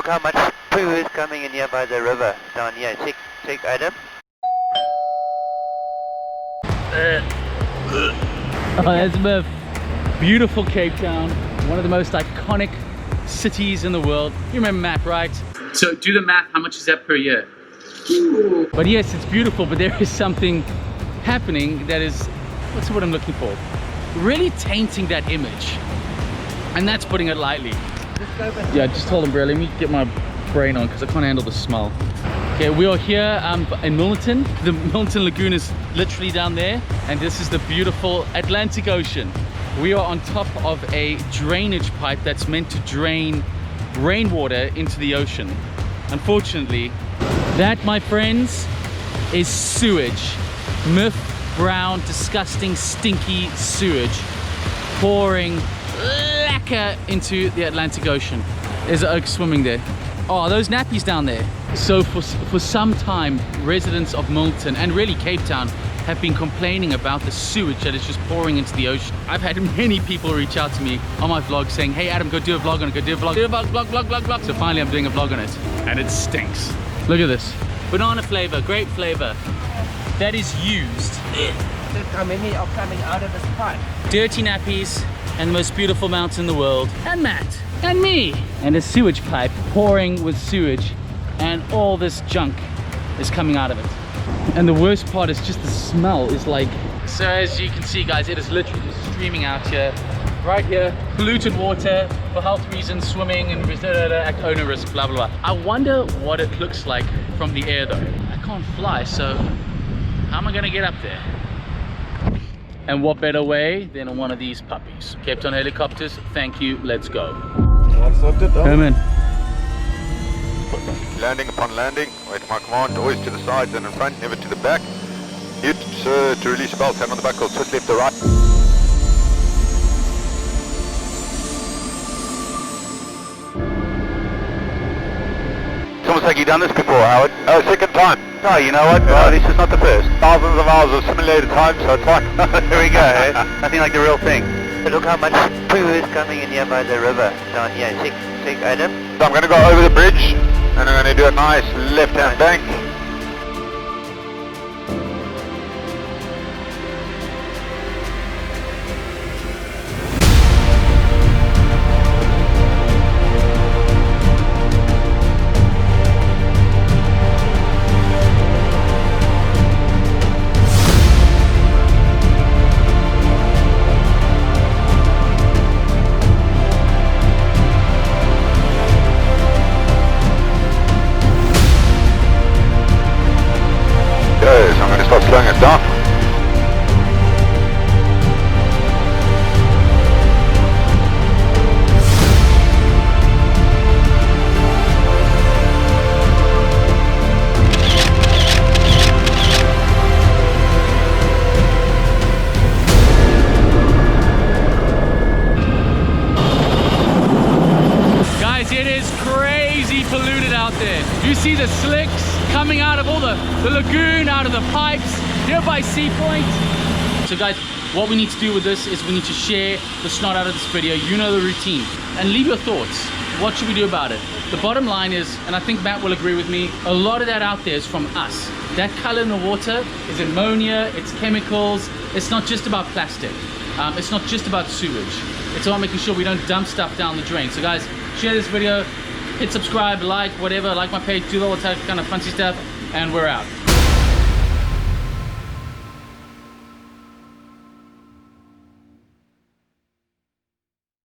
Look how much poo is coming in here by the river down here. Check Adam. Oh, that's Murph. Beautiful Cape Town, one of the most iconic cities in the world. You remember math, right? So do the math, how much is that per year? Ooh. But yes, it's beautiful, but there is something happening that is, what's the word I'm looking for? Really tainting that image. And that's putting it lightly. Yeah, just hold on, bro. Let me get my brain on because I can't handle the smell. Okay, we are here in Milton. The Milton Lagoon is literally down there, and this is the beautiful Atlantic Ocean. We are on top of a drainage pipe that's meant to drain rainwater into the ocean. Unfortunately, that, my friends, is sewage. Myth, brown, disgusting, stinky sewage pouring lacquer into the Atlantic Ocean. There's an oak swimming there. Oh, are those nappies down there? So for some time, residents of Milton and really Cape Town have been complaining about the sewage that is just pouring into the ocean. I've had many people reach out to me on my vlog saying, hey Adam, go do a vlog on it, go do a vlog, vlog. So finally I'm doing a vlog on it, and it stinks. Look at this. Banana flavor, grape flavor. That is used. Look how many are coming out of this pipe. Dirty nappies and the most beautiful mountain in the world. And Matt. And me. And a sewage pipe pouring with sewage, and all this junk is coming out of it. And the worst part is just the smell is like, so as you can see guys, it is literally streaming out here, right here, polluted water for health reasons, swimming and at owner risk, blah blah blah. I wonder what it looks like from the air though. I can't fly, so how am I gonna get up there? And what better way than on one of these puppies? Cape Town helicopters, thank you, let's go. Come in. Landing upon landing, wait for my command, always to the sides and in front, never to the back. Hit to release a belt, hand on the back, hold twist left to right. It's almost like you've done this before, Howard. Oh, second time. Oh, you know what? Well, this is not the first. Thousands of hours of simulated time, so it's fine. Here we go, eh? Nothing like the real thing. But look how much poo is coming in here by the river down here. Check Adam. So I'm going to go over the bridge, and I'm going to do a nice left-hand bank. Slowing it down. Guys, it is crazy polluted out there. You see the slicks coming out of all the lagoon, out of the pipes, nearby Sea Point. So guys, what we need to do with this is we need to share the snot out of this video. You know the routine. And leave your thoughts. What should we do about it? The bottom line is, and I think Matt will agree with me, a lot of that out there is from us. That color in the water is ammonia, it's chemicals. It's not just about plastic. It's not just about sewage. It's about making sure we don't dump stuff down the drain. So guys, share this video, hit subscribe, like, whatever, like my page, do all that kind of fancy stuff, and we're out.